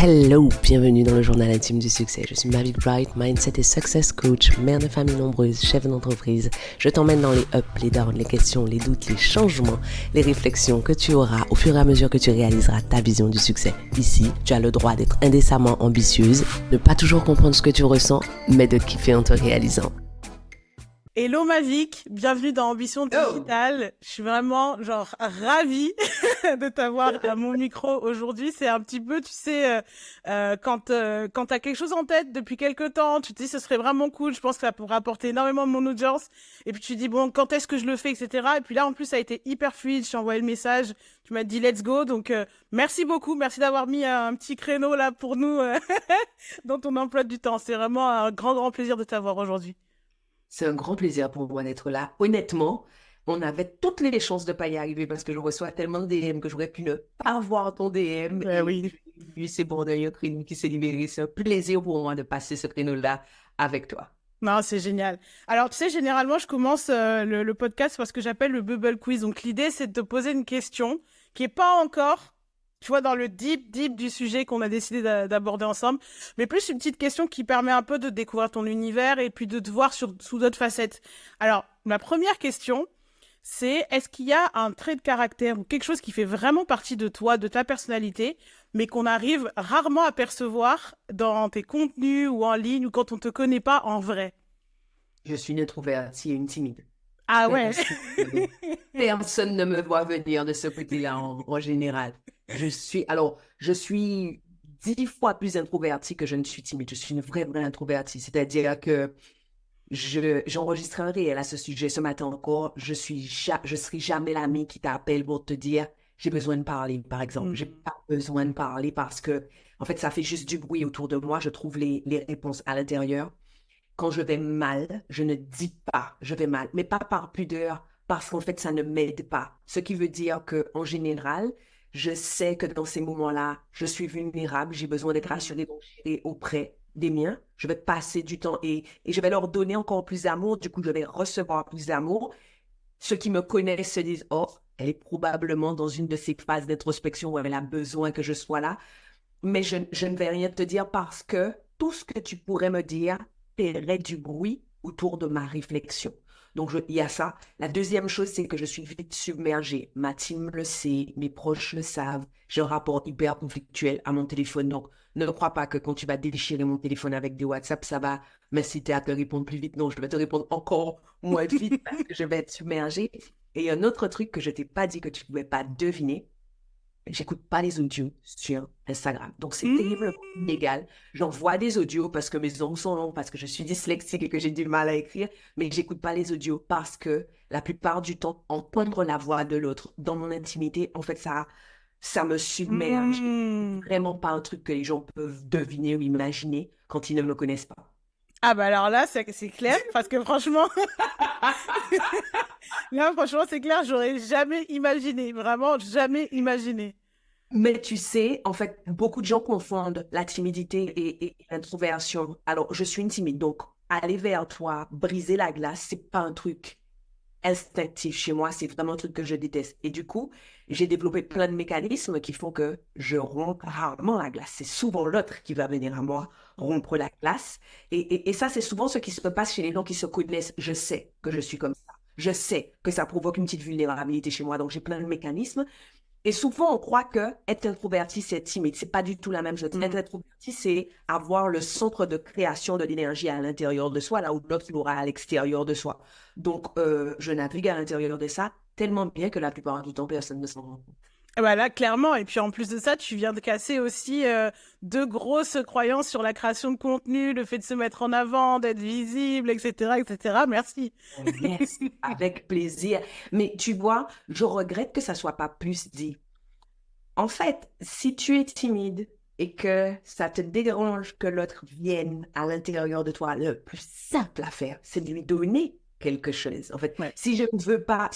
Hello, bienvenue dans le journal intime du succès. Je suis Mavic Bright, Mindset et Success Coach, mère de famille nombreuse, chef d'entreprise. Je t'emmène dans les ups, les downs, les questions, les doutes, les changements, les réflexions que tu auras au fur et à mesure que tu réaliseras ta vision du succès. Ici, tu as le droit d'être indécemment ambitieuse, ne pas toujours comprendre ce que tu ressens, mais de kiffer en te réalisant. Hello Mavic, bienvenue dans Ambition Digitale. Je suis vraiment ravie de t'avoir à mon micro aujourd'hui. C'est un petit peu, tu sais, quand t'as quelque chose en tête depuis quelque temps, tu te dis ce serait vraiment cool, je pense que ça pourrait apporter énormément de mon audience. Et puis tu te dis bon, quand est-ce que je le fais, etc. Et puis là en plus ça a été hyper fluide, je t'ai envoyé le message, tu m'as dit let's go. Donc merci beaucoup, merci d'avoir mis un petit créneau là pour nous dans ton emploi du temps. C'est vraiment un grand plaisir de t'avoir aujourd'hui. C'est un grand plaisir pour moi d'être là. Honnêtement, on avait toutes les chances de ne pas y arriver parce que je reçois tellement de DM que j'aurais pu ne pas voir ton DM. Oui. Et c'est bon, il y a un créneau qui s'est libéré. C'est un plaisir pour moi de passer ce créneau-là avec toi. Non, c'est génial. Alors, tu sais, généralement, je commence le podcast par ce que j'appelle le bubble quiz. Donc, l'idée, c'est de te poser une question qui est pas encore, tu vois, dans le deep du sujet qu'on a décidé d'aborder ensemble, mais plus une petite question qui permet un peu de découvrir ton univers et puis de te voir sous d'autres facettes. Alors, ma première question, c'est est-ce qu'il y a un trait de caractère ou quelque chose qui fait vraiment partie de toi, de ta personnalité, mais qu'on arrive rarement à percevoir dans tes contenus ou en ligne ou quand on te connaît pas en vrai? Je suis une introvertie et une timide. Ah ouais. Personne ne me voit venir de ce côté-là en général. Je suis 10 fois plus introvertie que je ne suis timide. Je suis une vraie introvertie. C'est-à-dire que j'enregistre un réel à ce sujet ce matin encore. Je serai jamais l'ami qui t'appelle pour te dire j'ai besoin de parler, par exemple. J'ai pas besoin de parler parce que, en fait, ça fait juste du bruit autour de moi. Je trouve les réponses à l'intérieur. Quand je vais mal, je ne dis pas je vais mal, mais pas par pudeur, parce qu'en fait, ça ne m'aide pas. Ce qui veut dire qu'en général, je sais que dans ces moments-là, je suis vulnérable, j'ai besoin d'être rassurée, donc j'irai auprès des miens. Je vais passer du temps et je vais leur donner encore plus d'amour. Du coup, je vais recevoir plus d'amour. Ceux qui me connaissent se disent, oh, elle est probablement dans une de ces phases d'introspection où elle a besoin que je sois là. Mais je ne vais rien te dire parce que tout ce que tu pourrais me dire ferait du bruit autour de ma réflexion. Donc, il y a ça. La deuxième chose, c'est que je suis vite submergée. Ma team le sait, mes proches le savent. J'ai un rapport hyper conflictuel à mon téléphone. Donc, ne crois pas que quand tu vas déchirer mon téléphone avec des WhatsApp, ça va m'inciter à te répondre plus vite. Non, je vais te répondre encore moins vite parce que je vais être submergée. Et un autre truc que je t'ai pas dit que tu ne pouvais pas deviner, j'écoute pas les audios sur Instagram. Donc, c'est terriblement illégal. J'envoie des audios parce que mes ongles sont longs, parce que je suis dyslexique et que j'ai du mal à écrire, mais j'écoute pas les audios parce que la plupart du temps, entendre la voix de l'autre dans mon intimité, en fait, ça me submerge. C'est vraiment pas un truc que les gens peuvent deviner ou imaginer quand ils ne me connaissent pas. Ah bah alors là, c'est clair, parce que franchement, là, franchement, c'est clair, j'aurais jamais imaginé, vraiment jamais imaginé. Mais tu sais, en fait, beaucoup de gens confondent la timidité et l'introversion. Alors, je suis une timide, donc aller vers toi, briser la glace, c'est pas un truc instinctif chez moi, c'est vraiment un truc que je déteste. Et du coup, j'ai développé plein de mécanismes qui font que je romps rarement la glace. C'est souvent l'autre qui va venir à moi rompre la glace. Et ça, c'est souvent ce qui se passe chez les gens qui se connaissent. Je sais que je suis comme ça. Je sais que ça provoque une petite vulnérabilité chez moi. Donc, j'ai plein de mécanismes. Et souvent, on croit que être introverti, c'est timide. C'est pas du tout la même chose. Être introverti, c'est avoir le centre de création de l'énergie à l'intérieur de soi, là où l'autre l'aura à l'extérieur de soi. Donc, je navigue à l'intérieur de ça tellement bien que la plupart du temps, personne ne s'en rend compte. Ah bah là, clairement, et puis en plus de ça, tu viens de casser aussi deux grosses croyances sur la création de contenu, le fait de se mettre en avant, d'être visible, etc., etc. Merci. Yes, avec plaisir. Mais tu vois, je regrette que ça soit pas plus dit. En fait, si tu es timide et que ça te dérange que l'autre vienne à l'intérieur de toi, le plus simple à faire, c'est de lui donner quelque chose. En fait, Ouais. si je ne veux pas,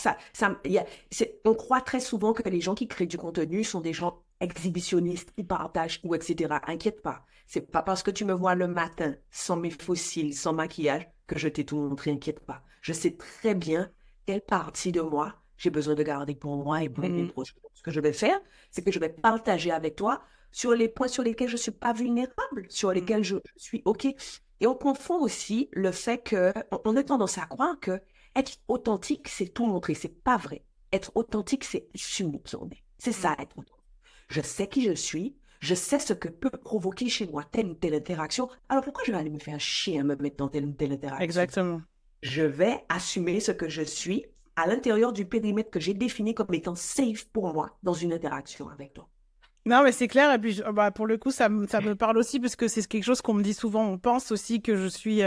on croit très souvent que les gens qui créent du contenu sont des gens exhibitionnistes, qui partagent ou etc. Inquiète pas. C'est pas parce que tu me vois le matin sans mes fossiles, sans maquillage, que je t'ai tout montré. Inquiète pas. Je sais très bien quelle partie de moi j'ai besoin de garder pour moi et pour mes proches. Ce que je vais faire, c'est que je vais partager avec toi sur les points sur lesquels je ne suis pas vulnérable, sur lesquels je suis OK. Et on confond aussi le fait on a tendance à croire que être authentique, c'est tout montrer. C'est pas vrai. Être authentique, c'est assumer qui on est. C'est ça, être authentique. Je sais qui je suis. Je sais ce que peut provoquer chez moi telle ou telle interaction. Alors pourquoi je vais aller me faire chier à me mettre dans telle ou telle interaction? Exactement. Je vais assumer ce que je suis à l'intérieur du périmètre que j'ai défini comme étant safe pour moi dans une interaction avec toi. Non, mais c'est clair. Et puis, pour le coup, ça me parle aussi parce que c'est quelque chose qu'on me dit souvent. On pense aussi que je suis.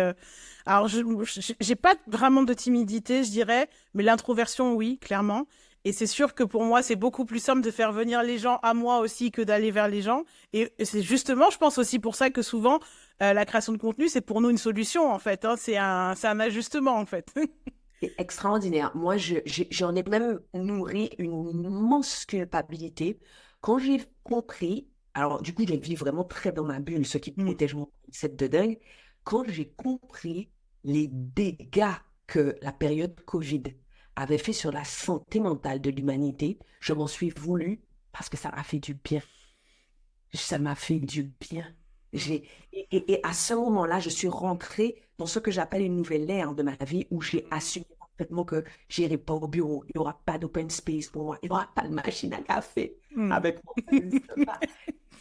Alors, j'ai pas vraiment de timidité, je dirais, mais l'introversion, oui, clairement. Et c'est sûr que pour moi, c'est beaucoup plus simple de faire venir les gens à moi aussi que d'aller vers les gens. Et c'est justement, je pense aussi pour ça que souvent, la création de contenu, c'est pour nous une solution, en fait. Hein. C'est un ajustement, en fait. C'est extraordinaire. Moi, j'en ai même nourri une immense culpabilité quand j'ai compris. Alors, du coup, je vis vraiment très dans ma bulle, ce qui protège mon mindset de dingue. Quand j'ai compris les dégâts que la période Covid avait fait sur la santé mentale de l'humanité, je m'en suis voulu parce que ça m'a fait du bien. Ça m'a fait du bien. Et à ce moment-là, je suis rentrée dans ce que j'appelle une nouvelle ère de ma vie où j'ai assumé parfaitement que j'irai pas au bureau, il n'y aura pas d'open space pour moi, il n'y aura pas de machine à café avec moi.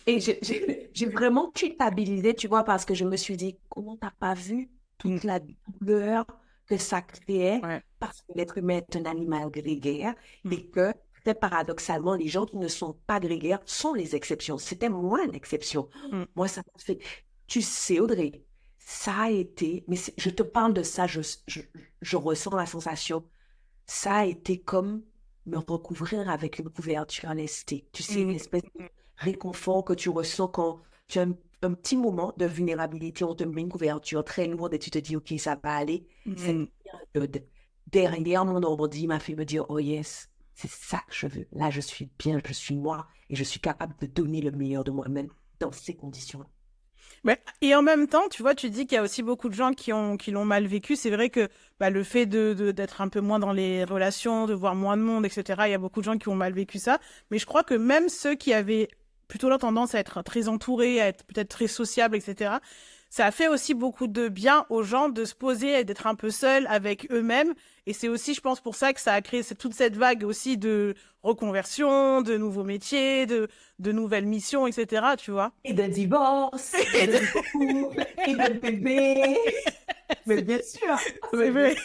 Et j'ai vraiment culpabilisé, tu vois, parce que je me suis dit, comment t'as pas vu toute la douleur que ça créait parce que l'être humain est un animal grégaire et que très paradoxalement, les gens qui ne sont pas grégaires sont les exceptions. C'était moi l'exception. Moi, ça m'a fait... Tu sais, Audrey, ça a été... Mais je te parle de ça, je ressens la sensation. Ça a été comme me recouvrir avec une couverture lestée. Tu sais, une espèce de réconfort que tu ressens quand tu as un petit moment de vulnérabilité, on te met une couverture très lourde et tu te dis, OK, ça va aller. Cette période derrière mon ordi m'a fait me dire, oh yes, c'est ça que je veux. Là, je suis bien, je suis moi et je suis capable de donner le meilleur de moi-même dans ces conditions-là. Et en même temps, tu vois, tu dis qu'il y a aussi beaucoup de gens qui l'ont mal vécu. C'est vrai que le fait d'être un peu moins dans les relations, de voir moins de monde, etc., il y a beaucoup de gens qui ont mal vécu ça. Mais je crois que même ceux qui avaient plutôt la tendance à être très entourés, à être peut-être très sociables, etc., ça a fait aussi beaucoup de bien aux gens de se poser et d'être un peu seuls avec eux-mêmes. Et c'est aussi, je pense, pour ça que ça a créé toute cette vague aussi de reconversion, de nouveaux métiers, de nouvelles missions, etc., tu vois. Et de divorce, et de couple, et de bébé. Mais bien sûr, c'est vrai.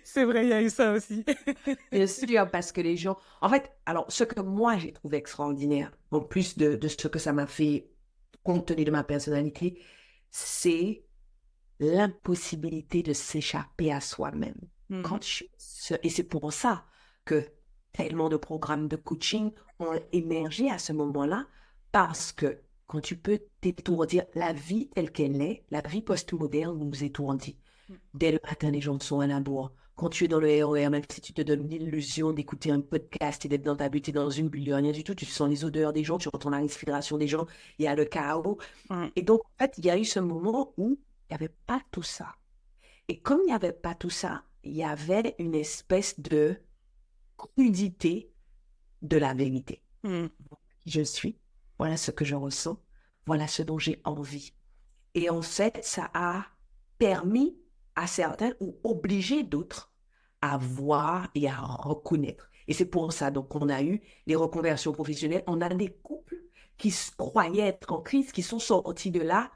C'est vrai, il y a eu ça aussi. Bien sûr, parce que les gens... En fait, alors, ce que moi, j'ai trouvé extraordinaire, en plus de ce que ça m'a fait compte tenu de ma personnalité, c'est l'impossibilité de s'échapper à soi-même. Et c'est pour ça que tellement de programmes de coaching ont émergé à ce moment-là, parce que quand tu peux t'étourdir, la vie telle qu'elle est, la vie post-moderne nous étourdit. Dès le matin, les gens sont à la bourre. Quand tu es dans le RER, même si tu te donnes l'illusion d'écouter un podcast et d'être dans ta bulle, t'es dans une bulle, rien du tout, tu sens les odeurs des gens, tu retournes la respiration des gens, il y a le chaos. Et donc, en fait, il y a eu ce moment où il n'y avait pas tout ça. Et comme il n'y avait pas tout ça, il y avait une espèce de crudité de la vérité. Qui je suis, voilà ce que je ressens, voilà ce dont j'ai envie. Et en fait, ça a permis à certains ou obligé d'autres à voir et à reconnaître. Et c'est pour ça donc qu'on a eu les reconversions professionnelles. On a des couples qui se croyaient être en crise, qui sont sortis de là,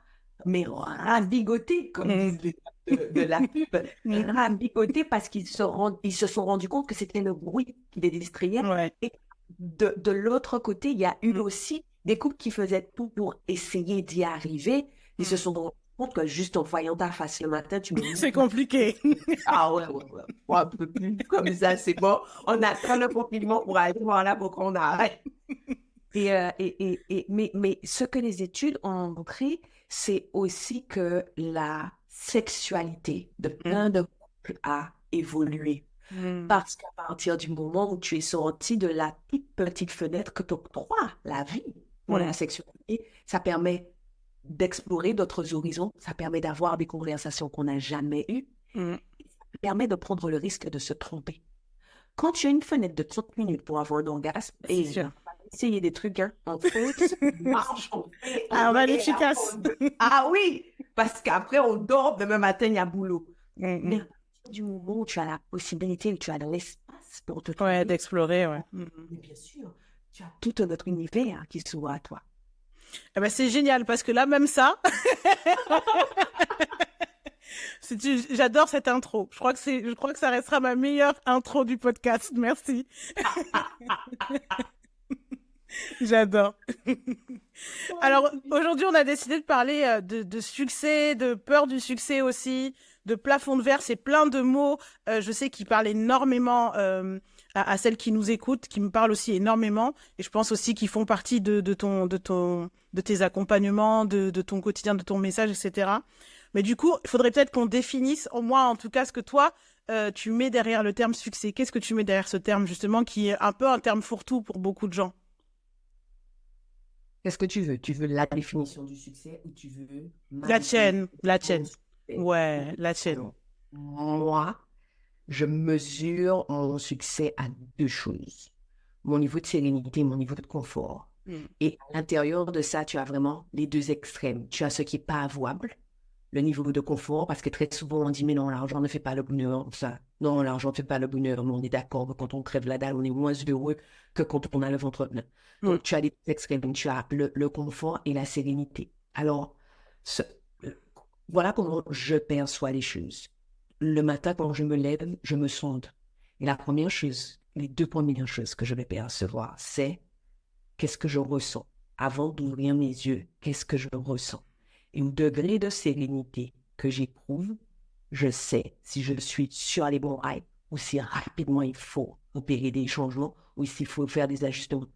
mais ravigotés, comme disent de la pub, ravigotés parce qu'ils se sont rendus compte que c'était le bruit qui les distrayait. Et de l'autre côté, il y a eu aussi des couples qui faisaient tout pour essayer d'y arriver. Ils se sont rendus compte que juste en voyant ta face le matin, tu me dis... C'est compliqué. Ah ouais. Un peu plus comme ça, c'est bon. On attend le confinement pour aller voir là pour qu'on arrête. Mais ce que les études ont montré, c'est aussi que la sexualité de plein de couples a évolué. Parce qu'à partir du moment où tu es sorti de la toute petite fenêtre que t'octroie la vie pour la sexualité, ça permet d'explorer d'autres horizons, ça permet d'avoir des conversations qu'on n'a jamais eues, ça permet de prendre le risque de se tromper. Quand tu as une fenêtre de 30 minutes pour avoir d'orgasme, et essayer des trucs, hein, on fait, marche, on fait, on va l'efficace. Ah oui, parce qu'après, on dort, demain matin, il y a boulot. Mais du moment où tu as la possibilité, où tu as de l'espace pour te tromper, d'explorer, mais bien sûr, tu as tout un autre univers qui s'ouvre à toi. Eh ben, c'est génial, parce que là, même ça... J'adore cette intro. Je crois que ça restera ma meilleure intro du podcast. Merci. J'adore. Alors, aujourd'hui, on a décidé de parler de succès, de peur du succès aussi, de plafond de verre. C'est plein de mots. Je sais qu'ils parlent énormément à celles qui nous écoutent, qui me parlent aussi énormément. Et je pense aussi qu'ils font partie de tes accompagnements, de ton quotidien, de ton message, etc. Mais du coup, il faudrait peut-être qu'on définisse, au moins en tout cas, ce que toi, tu mets derrière le terme succès. Qu'est-ce que tu mets derrière ce terme, justement, qui est un peu un terme fourre-tout pour beaucoup de gens? Qu'est-ce que tu veux? Tu veux la définition du succès ou tu veux... La tienne. Ouais, la tienne. Moi, je mesure mon succès à 2 choses. Mon niveau de sérénité, mon niveau de confort. Et à l'intérieur de ça, tu as vraiment les 2 extrêmes. Tu as ce qui n'est pas avouable, le niveau de confort, parce que très souvent, on dit, mais non, l'argent ne fait pas le bonheur. Ça. Non, l'argent ne fait pas le bonheur. Mais on est d'accord que quand on crève la dalle, on est moins heureux que quand on a le ventre plein. Donc, tu as les 2 extrêmes. Tu as le confort et la sérénité. Alors, voilà comment je perçois les choses. Le matin, quand je me lève, je me sonde. Et la première chose, les 2 premières choses que je vais percevoir, c'est qu'est-ce que je ressens. Avant d'ouvrir mes yeux, qu'est-ce que je ressens. Et au degré de sérénité que j'éprouve, je sais si je suis sur les bons rails ou si rapidement il faut opérer des changements ou s'il faut faire des ajustements.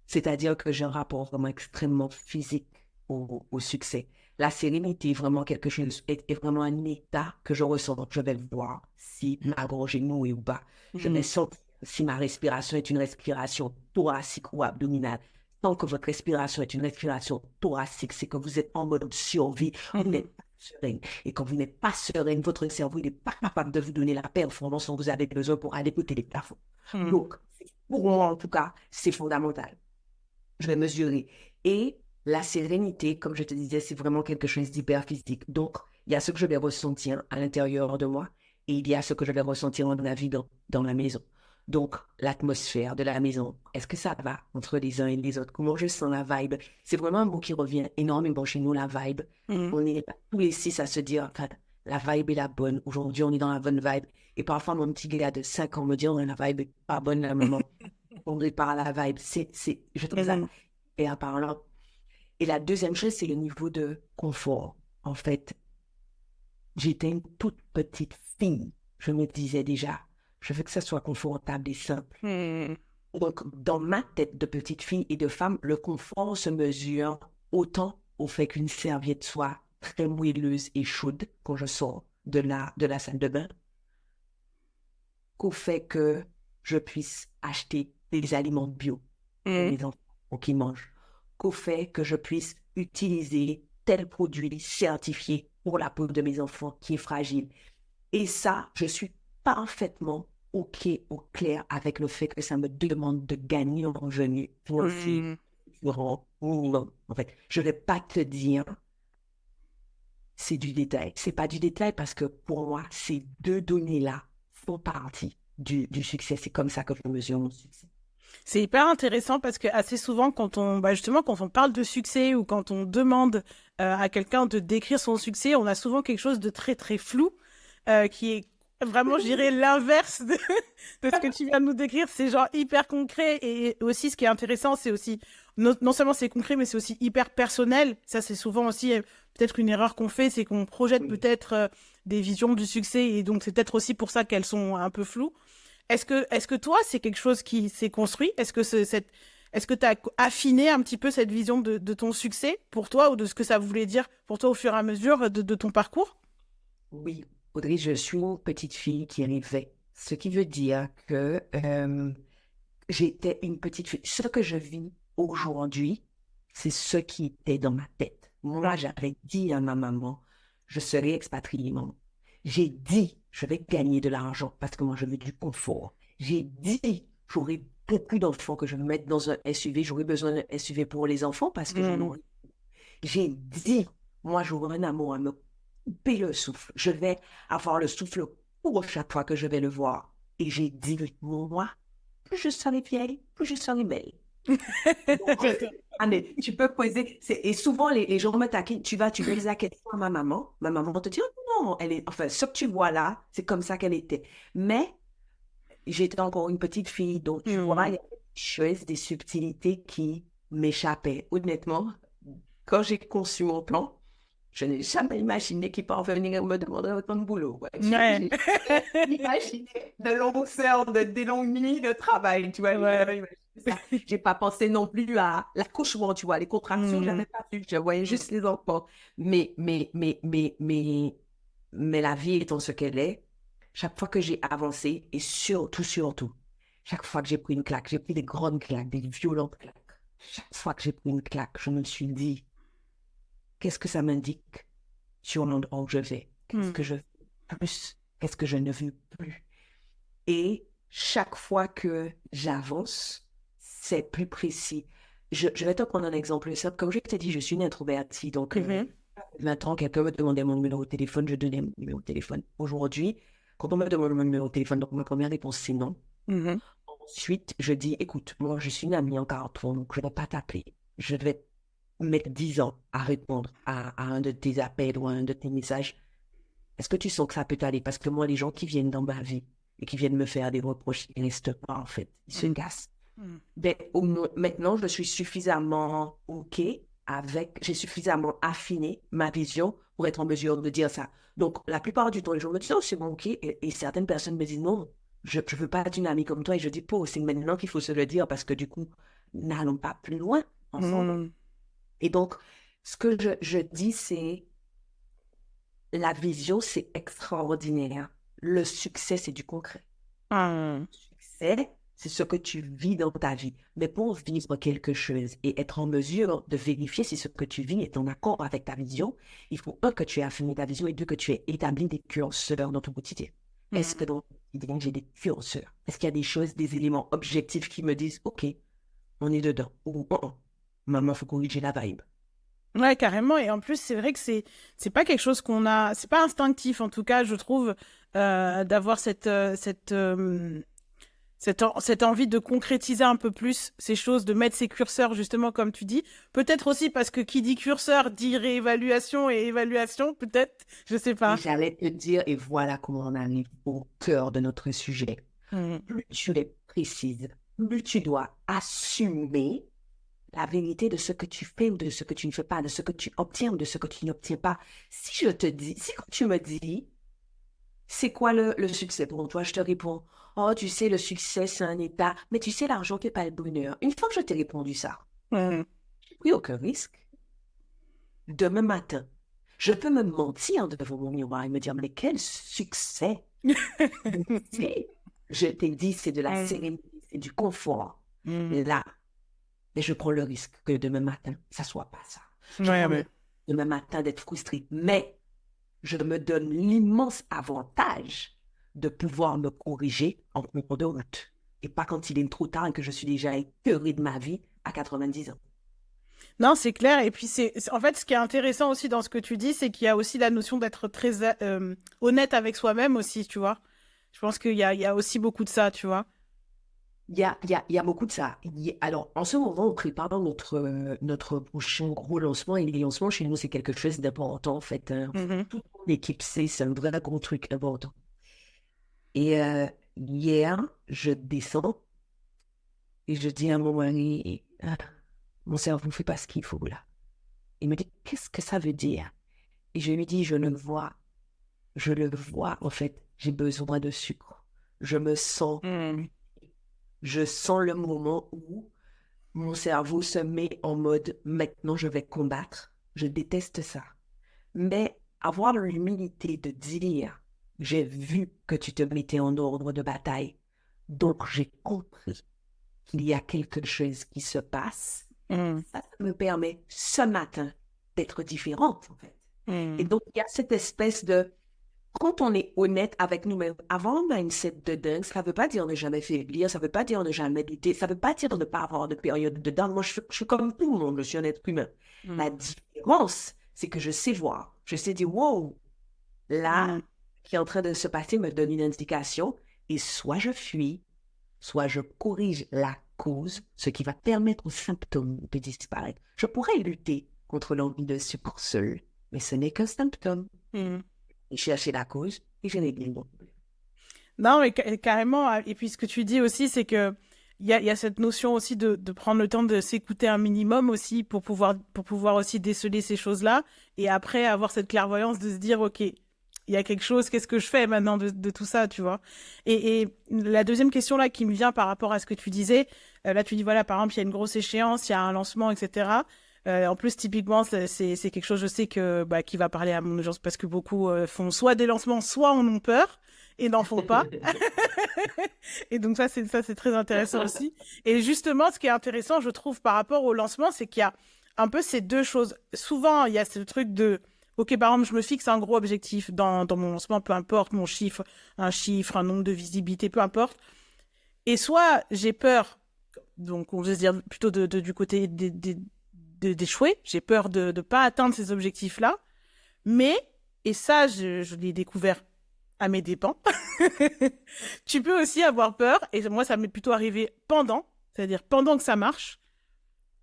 C'est-à-dire que j'ai un rapport vraiment extrêmement physique au succès. La sérénité est vraiment quelque chose, est vraiment un état que je ressens. Donc, je vais voir si ma gorge est nouée ou pas. Je vais sentir si ma respiration est une respiration thoracique ou abdominale. Tant que votre respiration est une respiration thoracique, c'est que vous êtes en mode survie, vous n'êtes pas sereine. Et quand vous n'êtes pas sereine, votre cerveau n'est pas capable de vous donner la performance dont vous avez besoin pour aller côté les plafonds. Donc, pour moi, en tout cas, c'est fondamental. Je vais mesurer. Et la sérénité, comme je te disais, c'est vraiment quelque chose d'hyper physique. Donc, il y a ce que je vais ressentir à l'intérieur de moi et il y a ce que je vais ressentir dans la vie dans la maison. Donc, l'atmosphère de la maison, est-ce que ça va entre les uns et les autres? Comment je sens la vibe? C'est vraiment un mot qui revient énormément chez nous, la vibe. On est tous les 6 à se dire que la vibe est la bonne. Aujourd'hui, on est dans la bonne vibe. Et parfois, mon petit gars de 5 ans me dit, oh, la vibe n'est pas bonne, la maman. On est par la vibe. Je trouve ça hyper parlant. Et la deuxième chose, c'est le niveau de confort. En fait, j'étais une toute petite fille. Je me disais déjà, je veux que ça soit confortable et simple. Donc, dans ma tête de petite fille et de femme, le confort se mesure autant au fait qu'une serviette soit très moelleuse et chaude quand je sors de la salle de bain, qu'au fait que je puisse acheter des aliments bio pour mes enfants pour qu'ils mangent, qu'au fait que je puisse utiliser tel produit certifié pour la peau de mes enfants qui est fragile. Et ça, je suis parfaitement OK, au clair avec le fait que ça me demande de gagner un revenu financier minimum. En fait, je ne vais pas te dire c'est du détail. C'est pas du détail parce que pour moi, ces 2 données-là font partie du succès. C'est comme ça que je mesure mon succès. C'est hyper intéressant parce que assez souvent, quand on parle de succès ou quand on demande à quelqu'un de décrire son succès, on a souvent quelque chose de très très flou qui est vraiment, je dirais, l'inverse de ce que tu viens de nous décrire. C'est genre hyper concret et aussi ce qui est intéressant, c'est aussi non seulement c'est concret, mais c'est aussi hyper personnel. Ça, c'est souvent aussi peut-être une erreur qu'on fait, c'est qu'on projette peut-être des visions du succès et donc c'est peut-être aussi pour ça qu'elles sont un peu floues. Est-ce que toi, c'est quelque chose qui s'est construit? Est-ce que tu as affiné un petit peu cette vision de ton succès pour toi ou de ce que ça voulait dire pour toi au fur et à mesure de ton parcours? Oui, Audrey, je suis une petite fille qui rêvait. Ce qui veut dire que j'étais une petite fille. Ce que je vis aujourd'hui, c'est ce qui était dans ma tête. Moi, j'avais dit à ma maman, je serai expatriée, maman. J'ai dit, je vais gagner de l'argent parce que moi, je veux du confort. J'ai dit, j'aurai beaucoup d'enfants que je vais mettre dans un SUV. J'aurai besoin d'un SUV pour les enfants parce que j'en aurai. J'ai dit, moi, j'aurai un amour à me couper le souffle. Je vais avoir le souffle court chaque fois que je vais le voir. Et j'ai dit, moi, plus je serai vieille, plus je serai belle. Donc, Anne, tu peux poser. Et souvent, les gens me taquinent. Tu poser la question à ma maman. Ma maman te dit, oh, non, enfin, ce que tu vois là, c'est comme ça qu'elle était. Mais j'étais encore une petite fille. Donc, tu vois, il y a des choses, des subtilités qui m'échappaient. Honnêtement, quand j'ai conçu mon plan, je n'ai jamais imaginé qu'il parvenir me demander autant de boulot. Ouais. J'ai imaginé de longues heures, des longues nuits de travail, tu vois. J'ai pas pensé non plus à l'accouchement, tu vois, les contractions, j'avais pas vu, je voyais juste les enfants. Mais la vie étant ce qu'elle est, chaque fois que j'ai avancé, et surtout, chaque fois que j'ai pris une claque, j'ai pris des grandes claques, des violentes claques. Chaque fois que j'ai pris une claque, je me suis dit, qu'est-ce que ça m'indique sur l'endroit où je vais? Qu'est-ce que je veux plus? Qu'est-ce que je ne veux plus? Et chaque fois que j'avance, c'est plus précis. Je vais te prendre un exemple simple. Comme je t'ai dit, je suis une introvertie. Donc, 20 ans, quelqu'un me demandait mon numéro de téléphone, je donnais mon numéro de téléphone. Aujourd'hui, quand on me demande mon numéro de téléphone, donc ma première réponse, c'est non. Ensuite, je dis, écoute, moi, je suis une amie en carton, donc je ne vais pas t'appeler. Je vais mettre 10 ans à répondre à un de tes appels ou à un de tes messages. Est-ce que tu sens que ça peut t'aller? Parce que moi, les gens qui viennent dans ma vie et qui viennent me faire des reproches, ils ne restent pas, en fait. Ils se cassent. Ben, maintenant, je suis suffisamment OK j'ai suffisamment affiné ma vision pour être en mesure de dire ça. Donc, la plupart du temps, les gens me disent, oh, c'est bon, OK. Et certaines personnes me disent, non, je ne veux pas être une amie comme toi. Et je dis, c'est maintenant qu'il faut se le dire parce que du coup, n'allons pas plus loin ensemble. Et donc, ce que je dis, c'est la vision, c'est extraordinaire. Le succès, c'est du concret. Le succès, c'est ce que tu vis dans ta vie. Mais pour vivre quelque chose et être en mesure de vérifier si ce que tu vis est en accord avec ta vision, il faut, un, que tu aies affiné ta vision et deux, que tu aies établi des curseurs dans ton quotidien. Est-ce que dans ton quotidien, j'ai des curseurs? Est-ce qu'il y a des choses, des éléments objectifs qui me disent, OK, on est dedans. Ou, maman, il faut corriger la vibe. Ouais, carrément. Et en plus, c'est vrai que c'est pas quelque chose qu'on a, c'est pas instinctif, en tout cas, je trouve, d'avoir cette envie de concrétiser un peu plus ces choses, de mettre ces curseurs, justement, comme tu dis. Peut-être aussi parce que qui dit curseur dit réévaluation et évaluation, peut-être, je sais pas. Et j'allais te dire, et voilà comment on arrive au cœur de notre sujet. Plus tu es précise, plus tu dois assumer la vérité de ce que tu fais ou de ce que tu ne fais pas, de ce que tu obtiens ou de ce que tu n'obtiens pas. Si quand tu me dis, c'est quoi le succès pour toi, je te réponds, oh, tu sais, le succès, c'est un état, mais tu sais, l'argent n'est pas le bonheur. Une fois que je t'ai répondu ça, j'ai pris aucun risque. Demain matin, je peux me mentir devant mon miroir et me dire, mais quel succès! Je t'ai dit, c'est de la sérénité, c'est du confort. Là, mais je prends le risque que demain matin, ça ne soit pas ça. Demain matin, d'être frustré. Mais je me donne l'immense avantage de pouvoir me corriger en cours de route. Et pas quand il est trop tard et que je suis déjà écœurée de ma vie à 90 ans. Non, c'est clair. Et puis, en fait, ce qui est intéressant aussi dans ce que tu dis, c'est qu'il y a aussi la notion d'être très honnête avec soi-même aussi, tu vois. Je pense qu'il y a aussi beaucoup de ça, tu vois. Il y a beaucoup de ça. Alors, en ce moment, on prépare notre prochain gros lancement. Et les lancements, chez nous, c'est quelque chose d'important, en fait. Toute l'équipe sait, c'est un vrai gros truc important. Et hier, je descends et je dis à mon mari, mon cerveau ne fait pas ce qu'il faut là. Il me dit, qu'est-ce que ça veut dire? Et je lui dis, je le vois, en fait, j'ai besoin de sucre. Je me sens... Je sens le moment où mon cerveau se met en mode « maintenant je vais combattre ». Je déteste ça. Mais avoir l'humilité de dire « j'ai vu que tu te mettais en ordre de bataille, donc j'ai compris qu'il y a quelque chose qui se passe », ça me permet ce matin d'être différente en fait. Et donc il y a cette espèce de quand on est honnête avec nous-mêmes, avoir un mindset de dingue, ça ne veut pas dire ne jamais faiblir, ça ne veut pas dire ne jamais douter, ça ne veut pas dire ne pas avoir de période de down. Moi, je suis comme tout le monde, je suis un être humain. La différence, c'est que je sais voir. Je sais dire, wow, là, qui est en train de se passer me donne une indication, et soit je fuis, soit je corrige la cause, ce qui va permettre aux symptômes de disparaître. Je pourrais lutter contre l'envie de sucre seul, mais ce n'est qu'un symptôme. Et chercher la cause, et je réglé mon problème. Non, mais carrément. Et puis, ce que tu dis aussi, c'est que il y a cette notion aussi de prendre le temps de s'écouter un minimum aussi pour pouvoir aussi déceler ces choses-là. Et après, avoir cette clairvoyance de se dire, OK, il y a quelque chose, qu'est-ce que je fais maintenant de tout ça, tu vois. Et la deuxième question là qui me vient par rapport à ce que tu disais, là, tu dis, voilà, par exemple, il y a une grosse échéance, il y a un lancement, etc. En plus, typiquement, c'est quelque chose, je sais que qui va parler à mon audience parce que beaucoup font soit des lancements, soit en ont peur et n'en font pas. Et donc ça, c'est très intéressant aussi. Et justement, ce qui est intéressant, je trouve, par rapport au lancement, c'est qu'il y a un peu ces deux choses. Souvent, il y a ce truc de, OK, par exemple, je me fixe un gros objectif dans mon lancement, peu importe mon chiffre, un nombre de visibilité, peu importe. Et soit j'ai peur, donc on veut se dire plutôt du côté d'échouer, j'ai peur de ne pas atteindre ces objectifs-là, mais, et ça, je l'ai découvert à mes dépens, tu peux aussi avoir peur, et moi ça m'est plutôt arrivé c'est-à-dire pendant que ça marche,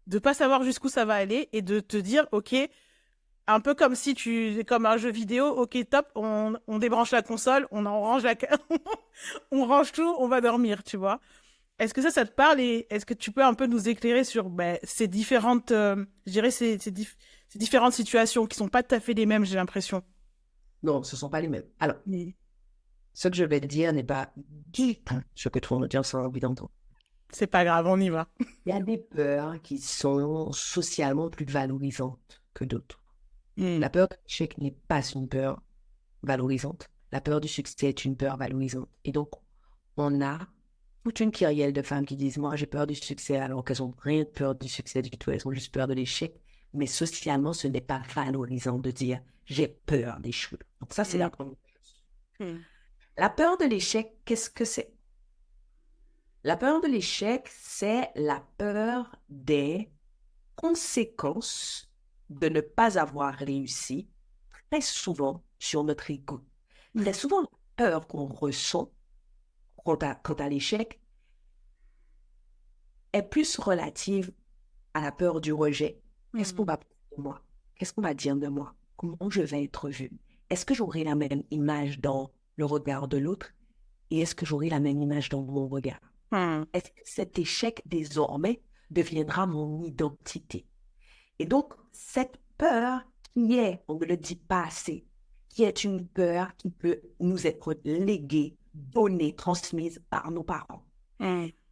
de pas savoir jusqu'où ça va aller, et de te dire, OK, un peu comme si comme un jeu vidéo, OK, top, on débranche la console, on range on range tout, on va dormir, tu vois. Est-ce que ça te parle et est-ce que tu peux un peu nous éclairer sur ces différentes, je dirais, ces différentes situations qui sont pas tout à fait les mêmes, j'ai l'impression. Non, ce ne sont pas les mêmes. Alors, ce que je vais te dire n'est pas du tout ce que ton audience a envie d'entendre. C'est pas grave, on y va. Il y a des peurs qui sont socialement plus valorisantes que d'autres. La peur de l'échec n'est pas une peur valorisante. La peur du succès est une peur valorisante. Et donc, on a toute une kyrielle de femmes qui disent « Moi, j'ai peur du succès », alors qu'elles n'ont rien de peur du succès du tout. Elles ont juste peur de l'échec. Mais socialement, ce n'est pas valorisant de dire « J'ai peur d'échouer ». Donc ça, c'est la première chose. La peur de l'échec, qu'est-ce que c'est? La peur de l'échec, c'est la peur des conséquences de ne pas avoir réussi, très souvent sur notre ego. Très souvent, la peur qu'on ressent quant à l'échec est plus relative à la peur du rejet. Qu'est-ce qu'on va penser de moi? Qu'est-ce qu'on va dire de moi? Comment je vais être vue? Est-ce que j'aurai la même image dans le regard de l'autre? Et est-ce que j'aurai la même image dans mon regard? Est-ce que cet échec, désormais, deviendra mon identité? Et donc, cette peur qui est, on ne le dit pas assez, qui est une peur qui peut nous être léguée, donnée, transmise par nos parents.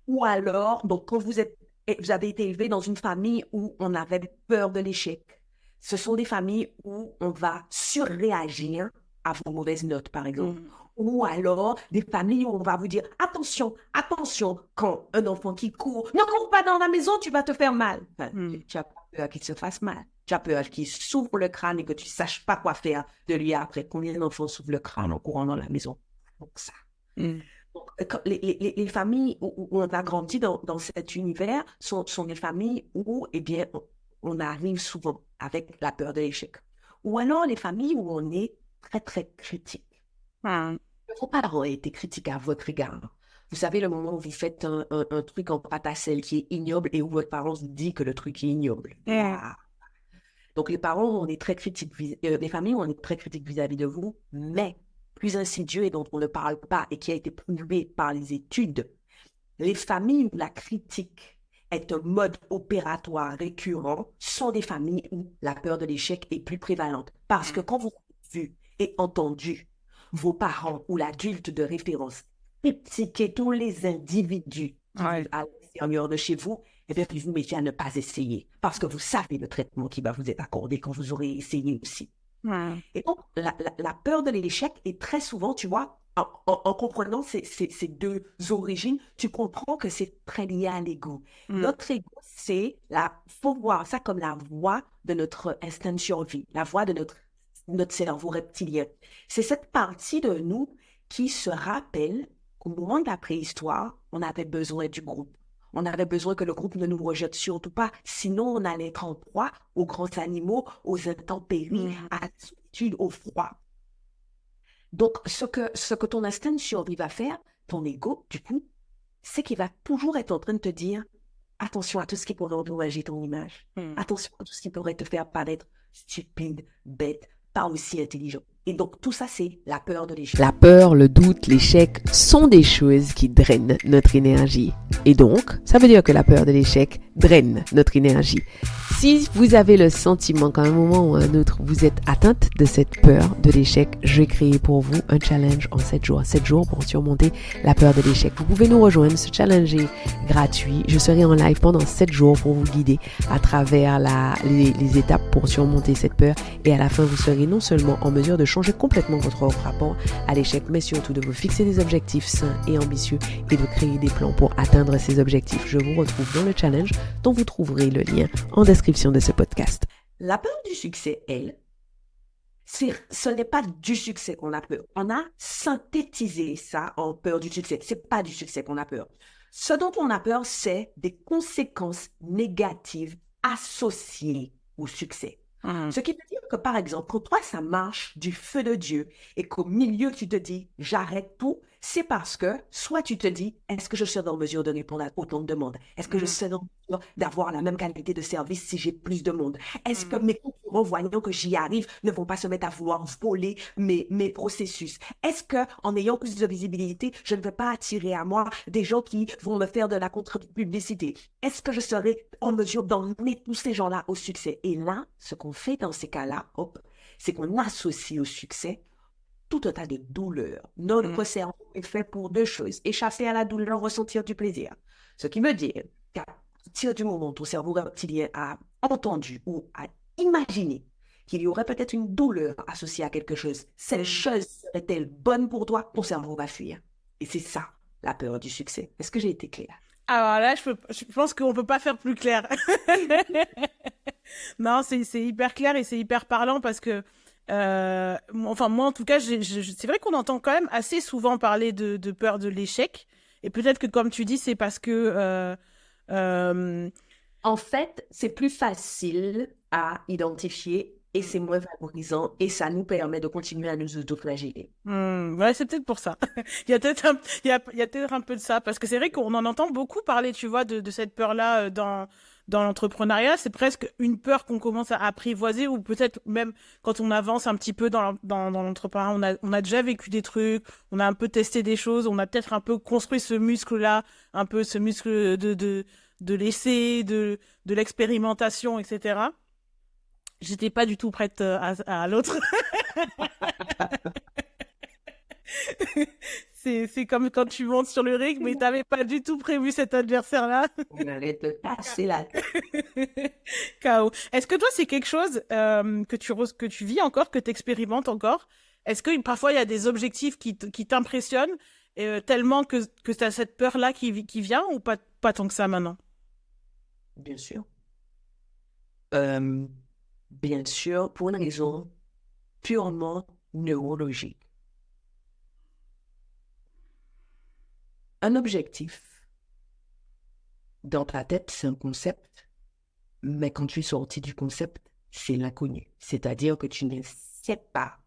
Ou alors, donc, quand vous avez été élevé dans une famille où on avait peur de l'échec, ce sont des familles où on va surréagir à vos mauvaises notes, par exemple. Ou alors, des familles où on va vous dire « Attention, attention, quand un enfant qui court, ne cours pas dans la maison, tu vas te faire mal. » Tu as peur qu'il se fasse mal. Tu as peur qu'il s'ouvre le crâne et que tu ne saches pas quoi faire de lui après. Combien d'enfants s'ouvrent le crâne en courant dans la maison? Donc ça. Donc, les familles où on a grandi dans cet univers sont des familles où, eh bien, on arrive souvent avec la peur de l'échec. Ou alors les familles où on est très, très critique. Vos parents ont été critiques à votre égard. Vous savez, le moment où vous faites un truc en pâte à sel qui est ignoble et où votre parent se dit que le truc est ignoble. Donc, les parents, on est très critiques, les familles, on est très critiques vis-à-vis de vous, mais plus insidieux et dont on ne parle pas et qui a été prouvé par les études, les familles où la critique est un mode opératoire récurrent sont des familles où la peur de l'échec est plus prévalente. Parce que quand vous avez vu et entendu vos parents ou l'adulte de référence critiquer tous les individus à l'extérieur de chez vous, eh bien, vous mettez à ne pas essayer parce que vous savez le traitement qui va vous être accordé quand vous aurez essayé aussi. Et donc, la peur de l'échec est très souvent, tu vois, en comprenant ces deux origines, tu comprends que c'est très lié à l'ego. Notre ego, faut voir ça comme la voix de notre instinct de survie, la voix de notre notre cerveau reptilien. C'est cette partie de nous qui se rappelle qu'au moment de la préhistoire, on avait besoin du groupe. On avait besoin que le groupe ne nous rejette surtout pas, sinon on allait être en proie aux grands animaux, aux intempéries, à la solitude, au froid. Donc, ce que ton instinct de survie va faire, ton ego, du coup, c'est qu'il va toujours être en train de te dire attention à tout ce qui pourrait endommager ton image. Attention à tout ce qui pourrait te faire paraître stupide, bête, pas aussi intelligent. Et donc, tout ça, c'est la peur de l'échec. La peur, le doute, l'échec sont des choses qui drainent notre énergie. Et donc, ça veut dire que la peur de l'échec draine notre énergie. Si vous avez le sentiment qu'à un moment ou à un autre, vous êtes atteinte de cette peur de l'échec, je vais créer pour vous un challenge en 7 jours. 7 jours pour surmonter la peur de l'échec. Vous pouvez nous rejoindre, ce challenge est gratuit. Je serai en live pendant 7 jours pour vous guider à travers les étapes pour surmonter cette peur. Et à la fin, vous serez non seulement en mesure de changer complètement votre rapport à l'échec, mais surtout de vous fixer des objectifs sains et ambitieux et de créer des plans pour atteindre ces objectifs. Je vous retrouve dans le challenge dont vous trouverez le lien en description de ce podcast. La peur du succès, elle, ce n'est pas du succès qu'on a peur. On a synthétisé ça en peur du succès. C'est pas du succès qu'on a peur. Ce dont on a peur, c'est des conséquences négatives associées au succès. Ce qui veut dire que, par exemple, quand toi, ça marche du feu de Dieu et qu'au milieu, tu te dis, j'arrête tout, c'est parce que soit tu te dis, est-ce que je serai en mesure de répondre à autant de demandes? Est-ce que je serai en mesure d'avoir la même qualité de service si j'ai plus de monde? Est-ce que mes concurrents, voyant que j'y arrive, ne vont pas se mettre à vouloir voler mes processus? Est-ce que, en ayant plus de visibilité, je ne vais pas attirer à moi des gens qui vont me faire de la contre-publicité? Est-ce que je serai en mesure d'emmener tous ces gens-là au succès? Et là, ce qu'on fait dans ces cas-là, c'est qu'on associe au succès tout un tas de douleurs. Notre cerveau est fait pour deux choses: échapper à la douleur, ressentir du plaisir. Ce qui veut dire qu'à partir du moment où ton cerveau reptilien a entendu ou a imaginé qu'il y aurait peut-être une douleur associée à quelque chose, cette chose serait-elle bonne pour toi? Ton cerveau va fuir. Et c'est ça, la peur du succès. Est-ce que j'ai été claire? Alors là, je pense qu'on peut pas faire plus clair. Non, c'est hyper clair et c'est hyper parlant parce que, enfin moi en tout cas, c'est vrai qu'on entend quand même assez souvent parler de peur de l'échec. Et peut-être que comme tu dis, c'est parce que... En fait, c'est plus facile à identifier et c'est moins valorisant et ça nous permet de continuer à nous autoflageller. Ouais, c'est peut-être pour ça. Il y a peut-être il y a peut-être un peu de ça parce que c'est vrai qu'on en entend beaucoup parler, tu vois, de cette peur-là dans l'entrepreneuriat. C'est presque une peur qu'on commence à apprivoiser ou peut-être même quand on avance un petit peu dans l'entrepreneuriat, on a déjà vécu des trucs, on a un peu testé des choses, on a peut-être un peu construit ce muscle-là, un peu ce muscle de l'essai, de l'expérimentation, etc. J'étais pas du tout prête à l'autre. C'est comme quand tu montes sur le ring, mais t'avais pas du tout prévu cet adversaire-là. On allait te casser la tête. KO. Est-ce que toi, c'est quelque chose que tu vis encore, que tu expérimentes encore? Est-ce que parfois, il y a des objectifs qui t'impressionnent tellement que tu as cette peur-là qui vient ou pas tant que ça maintenant? Bien sûr. Bien sûr, pour une raison purement neurologique. Un objectif, dans ta tête, c'est un concept, mais quand tu es sorti du concept, c'est l'inconnu. C'est-à-dire que tu ne sais pas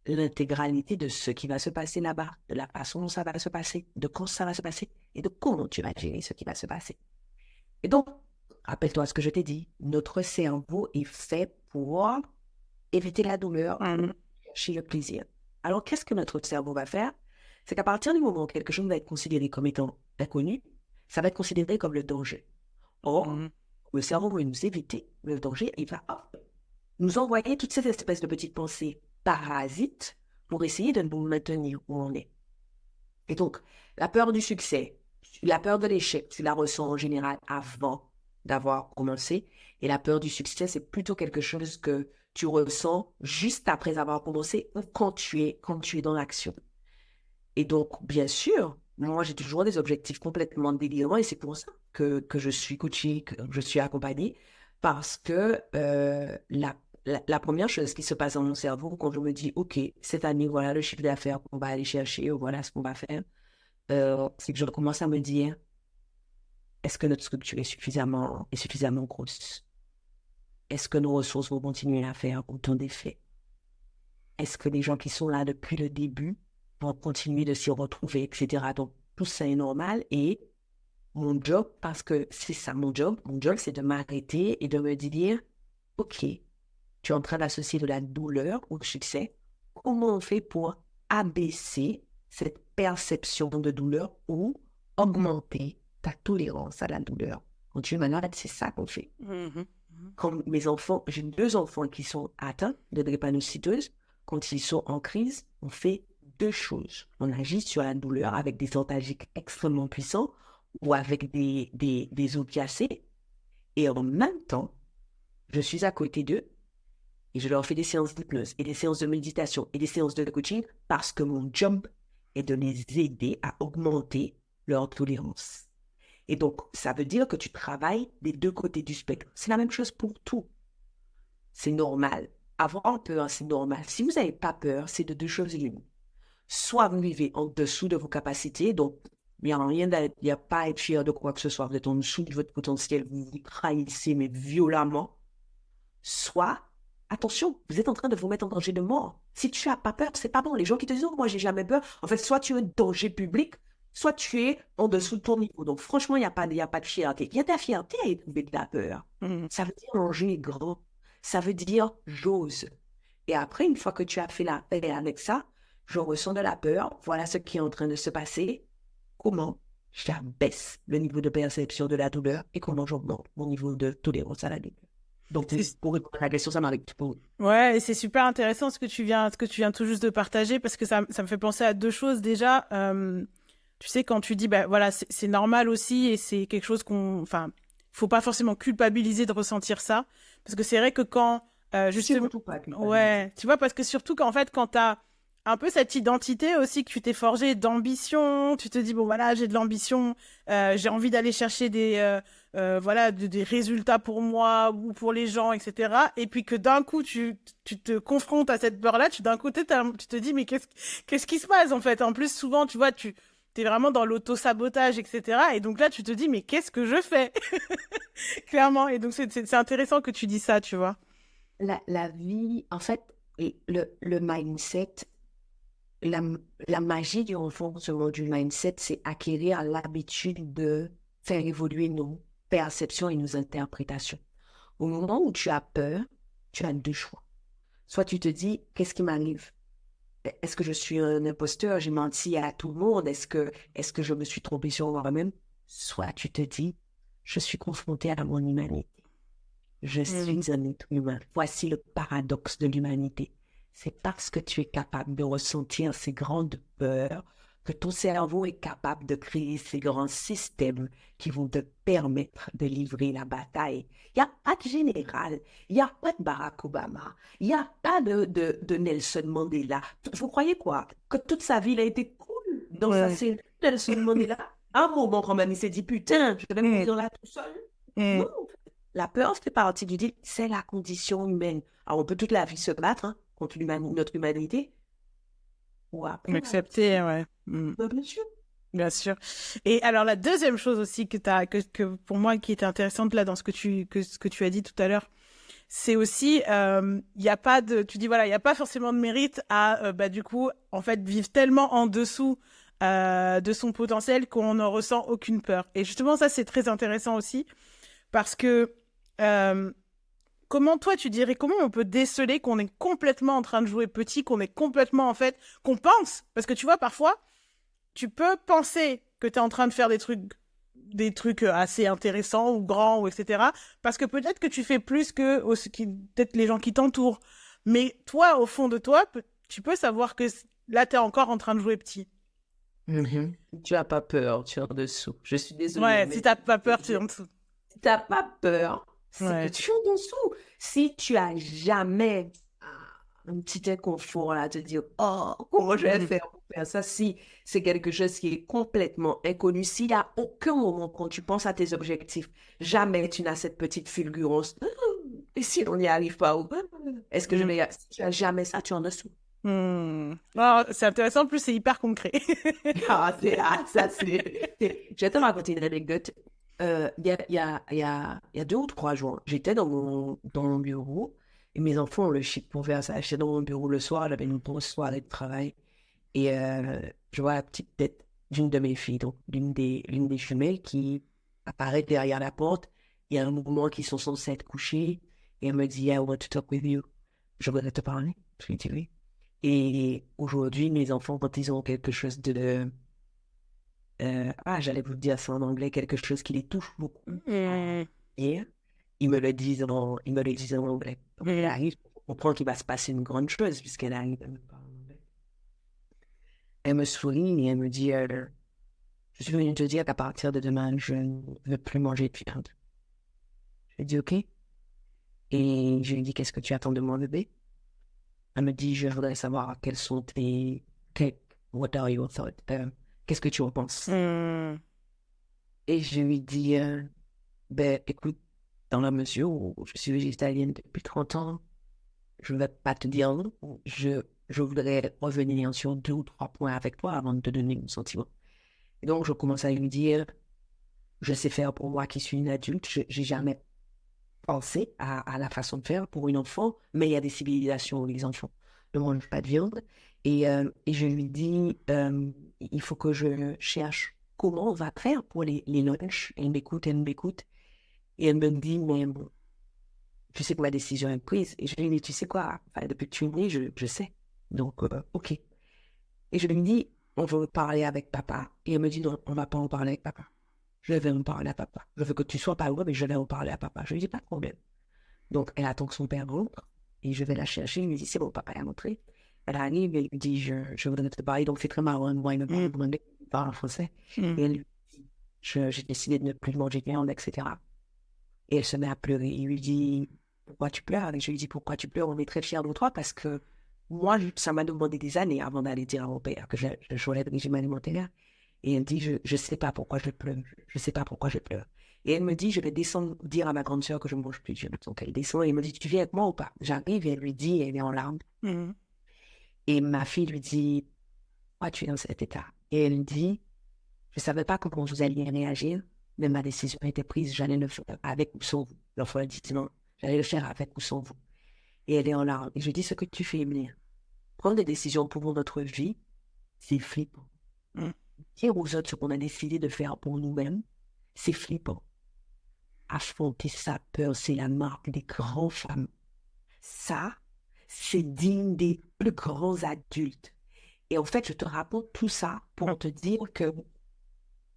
l'intégralité de ce qui va se passer là-bas, de la façon dont ça va se passer, de quand ça va se passer et de comment tu vas gérer ce qui va se passer. Et donc, rappelle-toi ce que je t'ai dit, notre cerveau est fait pour éviter la douleur, chercher le plaisir. Alors, qu'est-ce que notre cerveau va faire? C'est qu'à partir du moment où quelque chose va être considéré comme étant inconnu, ça va être considéré comme le danger. Or, le cerveau veut nous éviter le danger, il va nous envoyer toutes ces espèces de petites pensées parasites pour essayer de nous maintenir où on est. Et donc, la peur du succès, la peur de l'échec, tu la ressens en général avant d'avoir commencé. Et la peur du succès, c'est plutôt quelque chose que tu ressens juste après avoir commencé ou quand tu es dans l'action. Et donc, bien sûr, moi, j'ai toujours des objectifs complètement délirants et c'est pour ça que je suis coachée, que je suis accompagnée, parce que la première chose qui se passe dans mon cerveau quand je me dis, OK, cette année, voilà le chiffre d'affaires qu'on va aller chercher, voilà ce qu'on va faire, c'est que je commence à me dire, est-ce que notre structure est suffisamment grosse? Est-ce que nos ressources vont continuer à faire autant d'effets? Est-ce que les gens qui sont là depuis le début vont continuer de s'y retrouver, etc. Donc, tout ça est normal et mon job, parce que c'est ça mon job, c'est de m'arrêter et de me dire, OK, tu es en train d'associer de la douleur au succès. Comment on fait pour abaisser cette perception de douleur ou augmenter ta tolérance à la douleur? Quand tu es malade, c'est ça qu'on fait. Quand mes enfants, j'ai 2 enfants qui sont atteints de drépanocytose, quand ils sont en crise, on fait 2 choses. On agit sur la douleur avec des antalgiques extrêmement puissants ou avec des opiacés. Et en même temps, je suis à côté d'eux et je leur fais des séances d'hypnose et des séances de méditation et des séances de coaching parce que mon job est de les aider à augmenter leur tolérance. Et donc, ça veut dire que tu travailles des 2 côtés du spectre. C'est la même chose pour tout. C'est normal. Avoir peur, c'est normal. Si vous n'avez pas peur, c'est de 2 choses l'une. Soit vous vivez en dessous de vos capacités, donc il n'y a pas à être fier de quoi que ce soit. Vous êtes en dessous de votre potentiel, vous vous trahissez, mais violemment. Soit, attention, vous êtes en train de vous mettre en danger de mort. Si tu n'as pas peur, c'est pas bon. Les gens qui te disent, oh, moi, j'ai jamais peur. En fait, soit tu es un danger public, soit tu es en dessous de ton niveau. Donc, franchement, il n'y a pas de fierté. Il y a de la fierté à éprouver de la peur. Ça veut dire l'enjeu est grand. Ça veut dire j'ose. Et après, une fois que tu as fait la paix avec ça, je ressens de la peur. Voilà ce qui est en train de se passer. Comment j'abaisse le niveau de perception de la douleur et comment j'augmente mon niveau de tolérance à la douleur. Donc, pour répondre à la question, ça m'arrive. Ouais, et c'est super intéressant ce que tu viens tout juste de partager parce que ça me fait penser à 2 choses. Déjà, tu sais, quand tu dis, bah voilà, c'est normal aussi et c'est quelque chose enfin, faut pas forcément culpabiliser de ressentir ça parce que c'est vrai que quand, justement, ouais, tu vois, parce que surtout quand t'as un peu cette identité aussi que tu t'es forgée d'ambition, tu te dis, bon voilà, j'ai de l'ambition, j'ai envie d'aller chercher des résultats pour moi ou pour les gens, etc. Et puis que d'un coup, tu te confrontes à cette peur-là, d'un côté, tu te dis, mais qu'est-ce qui se passe en fait? En plus, souvent, tu vois, t'es vraiment dans l'auto-sabotage, etc. Et donc là, tu te dis, mais qu'est-ce que je fais? Clairement. Et donc, c'est intéressant que tu dis ça, tu vois. La vie, en fait, le mindset, la magie du renforcement du mindset, c'est acquérir l'habitude de faire évoluer nos perceptions et nos interprétations. Au moment où tu as peur, tu as 2 choix. Soit tu te dis, qu'est-ce qui m'arrive? Est-ce que je suis un imposteur? J'ai menti à tout le monde? Est-ce que je me suis trompée sur moi-même? Soit tu te dis, je suis confrontée à mon humanité. Je suis un être humain. Voici le paradoxe de l'humanité. C'est parce que tu es capable de ressentir ces grandes peurs que ton cerveau est capable de créer ces grands systèmes qui vont te permettre de livrer la bataille. Il n'y a pas de général, il n'y a pas de Barack Obama, il n'y a pas de Nelson Mandela. Vous croyez quoi? Que toute sa vie, il a été cool dans sa série Nelson Mandela? À un moment, quand même, il s'est dit, putain, je vais mourir là tout seul. Non. La peur fait partie du deal, c'est la condition humaine. Alors, on peut toute la vie se battre contre notre humanité. Ou après, accepter, ouais. Bien sûr. Bien sûr. Et alors, la deuxième chose aussi que pour moi, qui était intéressante là dans ce que tu as dit tout à l'heure, c'est aussi, il y a pas forcément de mérite à, du coup, en fait, vivre tellement en dessous de son potentiel qu'on n'en ressent aucune peur. Et justement, ça, c'est très intéressant aussi parce que comment toi tu dirais, comment on peut déceler qu'on est complètement en train de jouer petit, qu'on est complètement en fait, qu'on pense, parce que tu vois parfois tu peux penser que tu es en train de faire des trucs assez intéressants ou grands ou etc. parce que peut-être que tu fais plus que peut-être les gens qui t'entourent, mais toi au fond de toi tu peux savoir que là tu es encore en train de jouer petit. Tu n'as pas peur, tu es en dessous. Je suis désolée. Ouais, si tu n'as pas peur, tu es en dessous. Si tu n'as pas peur, c'est que tu es en dessous. Si tu as jamais un petit inconfort là, te dire, oh, comment je vais faire pour faire ça? Si c'est quelque chose qui est complètement inconnu, s'il n'y a aucun moment quand tu penses à tes objectifs, jamais tu n'as cette petite fulgurance. Et si on n'y arrive pas, Est-ce que si tu n'as jamais ça, tu en as sous. Oh, c'est intéressant, en plus c'est hyper concret. Je vais te raconter une anecdote. Il y a 2 ou 3 jours, j'étais dans mon bureau et mes enfants ont le shit pour faire ça. J'étais dans mon bureau le soir, j'avais une grosse soirée de travail et je vois la petite tête d'une de mes filles, donc l'une des jumelles qui apparaît derrière la porte. Il y a un moment qui sont censés être couchés et elle me dit I want to talk with you. Je voudrais te parler. Je lui dis oui. Et aujourd'hui, mes enfants, quand ils ont quelque chose j'allais vous dire ça en anglais, quelque chose qui les touche beaucoup. Et ils me le disent en anglais. Donc, elle arrive pour comprendre qu'il va se passer une grande chose puisqu'elle arrive à me parler en anglais. Elle me sourit et elle me dit je suis venue te dire qu'à partir de demain, je ne veux plus manger de viande. Je lui ai dit OK. Et je lui ai dit qu'est-ce que tu attends de moi, bébé? Elle me dit je voudrais savoir quels sont what are your thoughts? Qu'est-ce que tu en penses? Et je lui dis, écoute, dans la mesure où je suis végétalienne depuis 30 ans, je ne vais pas te dire non. Je voudrais revenir sur 2 ou 3 points avec toi avant de te donner mon sentiment. Et donc, je commence à lui dire, je sais faire pour moi qui suis une adulte, je n'ai jamais pensé à la façon de faire pour une enfant, mais il y a des civilisations où les enfants ne mangent pas de viande. Et je lui dis, il faut que je cherche comment on va faire pour les lunchs. Elle m'écoute. Et elle me dit, mais tu sais que ma décision est prise. Et je lui dis, tu sais quoi, depuis que tu es née, je sais. Donc, OK. Et je lui dis, on veut parler avec papa. Et elle me dit, non, on ne va pas en parler avec papa. Je vais en parler à papa. Je veux que tu sois pas loin, mais je vais en parler à papa. Je lui dis, pas de problème. Donc, elle attend que son père rentre. Et je vais la chercher. Je lui dis, c'est bon, papa est rentré. Elle arrive et lui dit, je voudrais te parler. Donc, c'est très marrant. Moi, il me parle en français. Et elle lui dit, j'ai décidé de ne plus manger de viande, etc. Et elle se met à pleurer. Il lui dit, pourquoi tu pleures? Et je lui dis, pourquoi tu pleures? On est très fiers de toi parce que moi, ça m'a demandé des années avant d'aller dire à mon père que je jouais le régime alimentaire. Et elle dit, je sais pas pourquoi je pleure. Je sais pas pourquoi je pleure. Et elle me dit, je vais descendre dire à ma grande sœur que je ne mange plus de viande. Donc, elle descend et elle me dit, tu viens avec moi ou pas? J'arrive et elle lui dit, elle est en larmes. Et ma fille lui dit, pourquoi tu es dans cet état? Et elle dit, je ne savais pas comment vous alliez réagir, mais ma décision était prise, j'allais le faire avec ou sans vous. L'enfant dit, non, j'allais le faire avec ou sans vous. Et elle est en larmes. Et je dis, ce que tu fais, Emilie, prendre des décisions pour notre vie, c'est flippant. Dire aux autres ce qu'on a décidé de faire pour nous-mêmes, c'est flippant. Affronter sa peur, c'est la marque des grandes femmes. Ça, c'est digne des plus grands adultes. Et en fait, je te raconte tout ça pour te dire que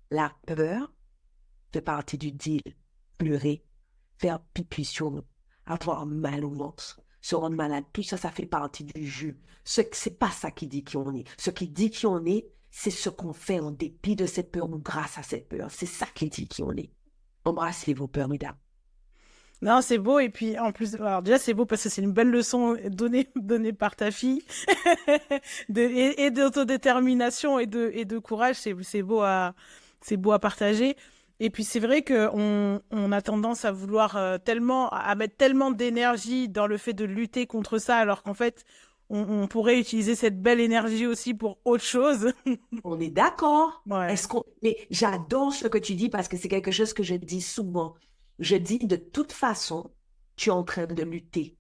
la peur fait partie du deal. Pleurer, faire pipi sur nous, avoir mal au ventre, se rendre malade, tout ça, ça fait partie du jeu. C'est pas ça qui dit qui on est. Ce qui dit qui on est, c'est ce qu'on fait en dépit de cette peur ou grâce à cette peur. C'est ça qui dit qui on est. Embrassez vos peurs, mesdames. Non, c'est beau. Et puis, en plus, alors déjà, c'est beau parce que c'est une belle leçon donnée par ta fille. et d'autodétermination et de courage. C'est beau à partager. Et puis, c'est vrai qu'on a tendance à vouloir à mettre tellement d'énergie dans le fait de lutter contre ça, alors qu'en fait, on pourrait utiliser cette belle énergie aussi pour autre chose. On est d'accord. Ouais. Mais j'adore ce que tu dis parce que c'est quelque chose que je dis souvent. Je dis, de toute façon, tu es en train de lutter.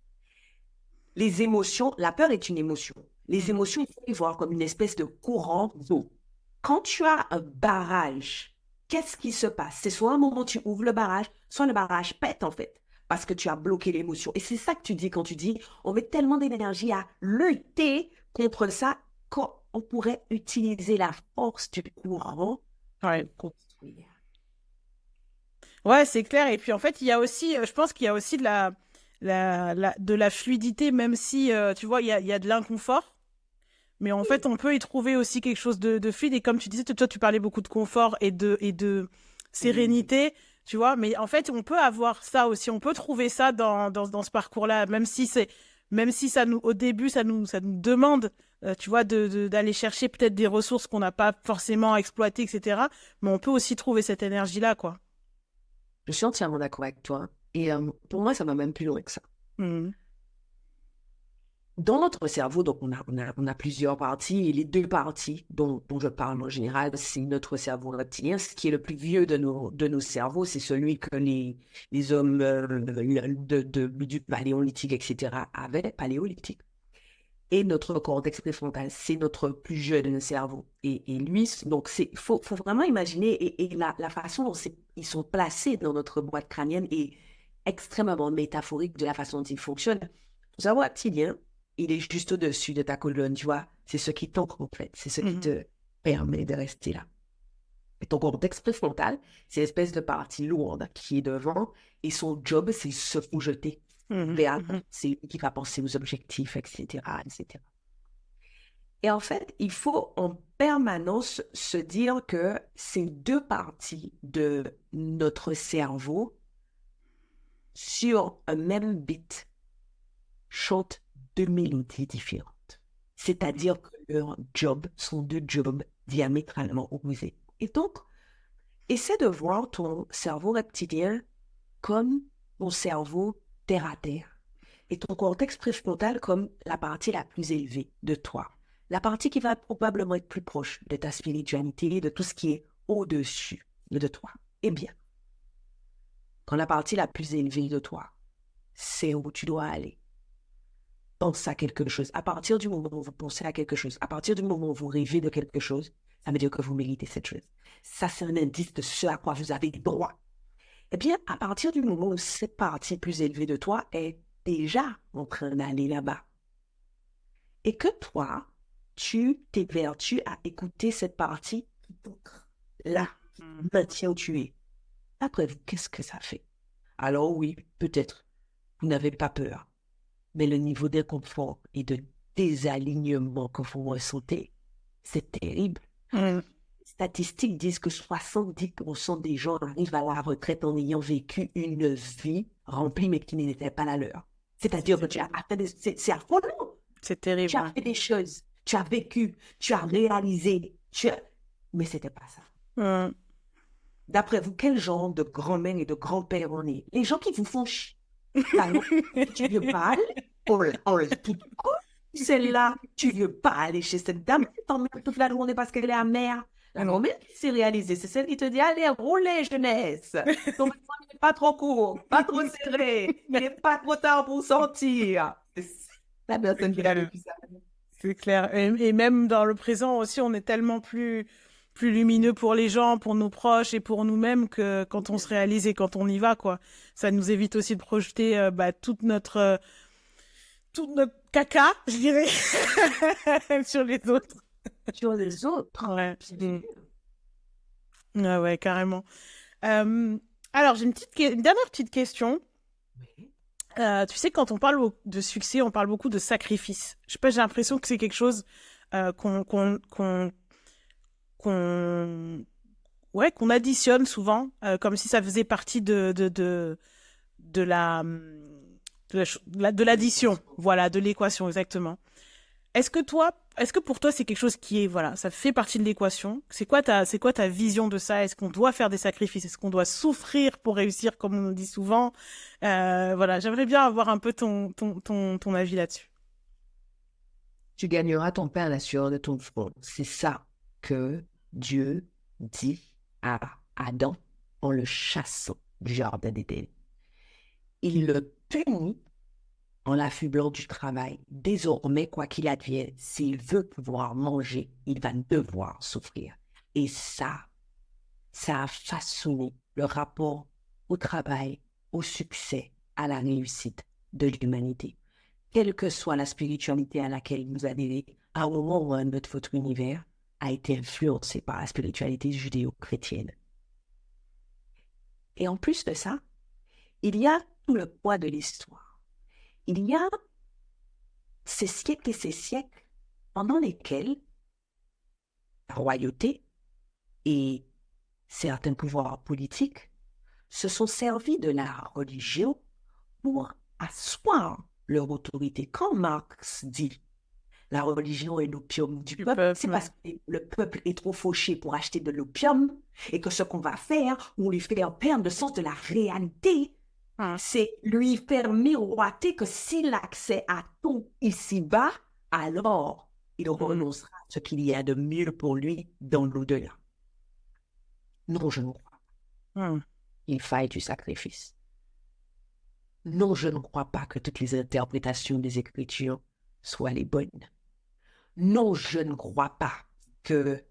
Les émotions, la peur est une émotion. Les émotions, il faut les voir comme une espèce de courant d'eau. Quand tu as un barrage, qu'est-ce qui se passe? C'est soit un moment où tu ouvres le barrage, soit le barrage pète en fait, parce que tu as bloqué l'émotion. Et c'est ça que tu dis quand tu dis, on met tellement d'énergie à lutter contre ça qu'on pourrait utiliser la force du courant pour construire. Ouais, c'est clair. Et puis en fait, il y a aussi, je pense qu'il y a aussi de la fluidité, même si, tu vois, il y a de l'inconfort. Mais en fait, on peut y trouver aussi quelque chose de fluide. Et comme tu disais, toi, tu parlais beaucoup de confort et de sérénité, tu vois. Mais en fait, on peut avoir ça aussi. On peut trouver ça dans ce parcours-là, même si ça nous, au début, ça nous demande, tu vois, d'aller chercher peut-être des ressources qu'on n'a pas forcément exploitées, etc. Mais on peut aussi trouver cette énergie-là, quoi. Je suis entièrement d'accord avec toi. Et pour moi, ça va même plus loin que ça. Dans notre cerveau, donc on a plusieurs parties, et les deux parties dont je parle en général, c'est notre cerveau reptilien, ce qui est le plus vieux de nos cerveaux, c'est celui que les hommes du paléolithique, etc., avaient, paléolithique. Et notre cortex préfrontal, c'est notre plus jeune cerveau. Et lui, donc faut vraiment imaginer, et la façon dont ils sont placés dans notre boîte crânienne est extrêmement métaphorique de la façon dont ils fonctionnent. Ton cerveau reptilien, il est juste au-dessus de ta colonne, tu vois. C'est ce qui t'ancre, en fait. C'est ce qui te permet de rester là. Et ton cortex préfrontal, c'est l'espèce de partie lourde qui est devant, et son job, c'est se projeter vers, c'est lui qui va penser aux objectifs, etc., etc. Et en fait, il faut en permanence se dire que ces deux parties de notre cerveau, sur un même beat, chantent deux mélodies différentes. C'est-à-dire que leurs jobs sont deux jobs diamétralement opposés. Et donc, essaie de voir ton cerveau reptilien comme ton cerveau terre à terre et ton cortex préfrontal comme la partie la plus élevée de toi. La partie qui va probablement être plus proche de ta spiritualité, de tout ce qui est au-dessus de toi. Eh bien, quand la partie la plus élevée de toi, c'est où tu dois aller. Pense à quelque chose. À partir du moment où vous pensez à quelque chose, à partir du moment où vous rêvez de quelque chose, ça veut dire que vous méritez cette chose. Ça, c'est un indice de ce à quoi vous avez droit. Eh bien, à partir du moment où cette partie plus élevée de toi est déjà en train d'aller là-bas, et que toi, tu t'évertues à écouter cette partie qui t'ancre là, qui te maintient où tu es. Après vous, qu'est-ce que ça fait? Alors oui, peut-être, vous n'avez pas peur, mais le niveau d'inconfort et de désalignement que vous ressentez, c'est terrible. Les statistiques disent que 70% des gens arrivent à la retraite en ayant vécu une vie remplie, mais qui n'était pas la leur. C'est-à-dire que c'est affolant. C'est terrible. Tu as fait des choses, tu as vécu, tu as réalisé, mais c'était pas ça. D'après vous, quel genre de grand-mère et de grand-père on est? Les gens qui vous font chier. Alors, tu ne veux pas aller, on l'a tout court. Celle-là, tu ne veux pas aller chez cette dame, tu t'emmerdes toute la journée parce qu'elle est amère. La grand-mère qui s'est réalisée, c'est celle qui te dit, allez, roulez, jeunesse. Ton vêtement n'est pas trop court, pas trop serré, il n'est pas trop tard pour sortir. C'est la personne qui a vécu ça. C'est clair. Et même dans le présent aussi, on est tellement plus lumineux pour les gens, pour nos proches et pour nous-mêmes que quand on se réalise et quand on y va, quoi. Ça nous évite aussi de projeter toute notre caca, je dirais, sur les autres. Sur les autres. Ouais. Ouais, carrément. Alors, j'ai une dernière petite question. Oui. Tu sais, quand on parle de succès, on parle beaucoup de sacrifice. Je sais pas, j'ai l'impression que c'est quelque chose qu'on additionne souvent, comme si ça faisait partie de l'addition, voilà, de l'équation, exactement. Est-ce que pour toi, c'est quelque chose qui est, voilà, ça fait partie de l'équation? C'est quoi ta vision de ça? Est-ce qu'on doit faire des sacrifices? Est-ce qu'on doit souffrir pour réussir, comme on nous dit souvent? Voilà, j'aimerais bien avoir un peu ton avis là-dessus. Tu gagneras ton pain à la sueur de ton front. C'est ça que Dieu dit à Adam en le chassant du jardin d'Éden. Il le punit en l'affublant du travail. Désormais, quoi qu'il advienne, s'il veut pouvoir manger, il va devoir souffrir. Et ça a façonné le rapport au travail, au succès, à la réussite de l'humanité. Quelle que soit la spiritualité à laquelle vous adhérez, à un moment ou à un autre, votre univers a été influencé par la spiritualité judéo-chrétienne. Et en plus de ça, il y a tout le poids de l'histoire. Il y a ces siècles et ces siècles pendant lesquels la royauté et certains pouvoirs politiques se sont servis de la religion pour asseoir leur autorité. Quand Marx dit la religion est l'opium du peuple, c'est parce que le peuple est trop fauché pour acheter de l'opium et que ce qu'on va faire, on lui fait perdre le sens de la réalité C'est lui faire miroiter que s'il a accès à tout ici-bas, alors il renoncera à ce qu'il y a de mieux pour lui dans l'au-delà. Non, je ne crois pas. Il faille du sacrifice. Non, je ne crois pas que toutes les interprétations des Écritures soient les bonnes. Non, je ne crois pas que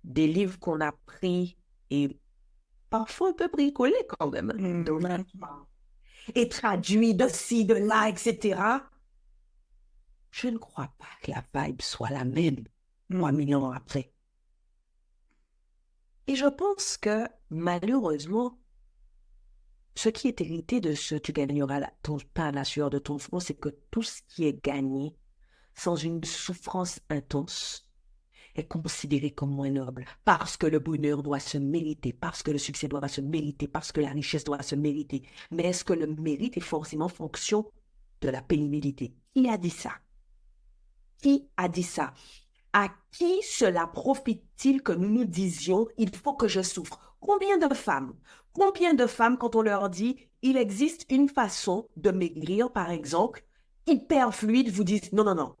des livres qu'on a pris et parfois un peu bricolés quand même, et traduits de ci, de là, etc. Je ne crois pas que la vibe soit la même 3000 ans après. Et je pense que malheureusement, ce qui est hérité de ce tu gagneras ton pain à la sueur de ton front, c'est que tout ce qui est gagné sans une souffrance intense est considéré comme moins noble, parce que le bonheur doit se mériter, parce que le succès doit se mériter, parce que la richesse doit se mériter. Mais est-ce que le mérite est forcément fonction de la pénibilité? Qui a dit ça? Qui a dit ça? À qui cela profite-t-il que nous nous disions « il faut que je souffre » ? Combien de femmes, quand on leur dit « il existe une façon de maigrir » par exemple, hyper fluide, vous disent « non, non, non,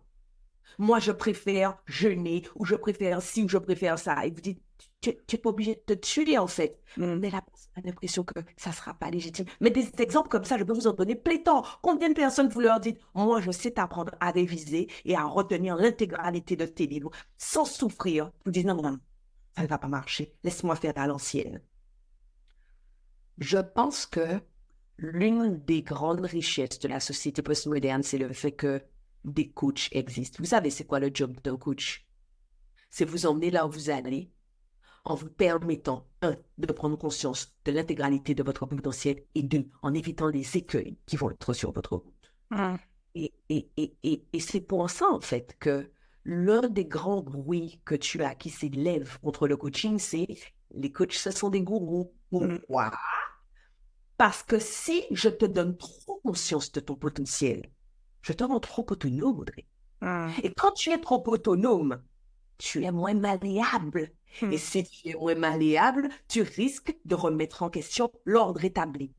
moi je préfère jeûner ou je préfère ci ou je préfère ça ». Et vous dites « tu n'es pas obligé de te tuer en fait ». Mais la personne a l'impression que ça ne sera pas légitime. Mais des exemples comme ça, je peux vous en donner pléthore. Combien de personnes vous leur dites « moi je sais t'apprendre à réviser et à retenir l'intégralité de tes livres sans souffrir ». Vous dites « non, non, non, ça ne va pas marcher, laisse-moi faire à l'ancienne ». Je pense que l'une des grandes richesses de la société postmoderne, c'est le fait que des coachs existent. Vous savez, c'est quoi le job d'un coach? C'est vous emmener là où vous allez en vous permettant, de prendre conscience de l'intégralité de votre potentiel et deux, en évitant les écueils qui vont être sur votre route. Et c'est pour ça, en fait, que l'un des grands bruits que tu as qui s'élève contre le coaching, c'est les coachs, ce sont des gourous. Pourquoi? Parce que si je te donne trop conscience de ton potentiel, je te rends trop autonome, Audrey. Et quand tu es trop autonome, tu es moins malléable. Et si tu es moins malléable, tu risques de remettre en question l'ordre établi.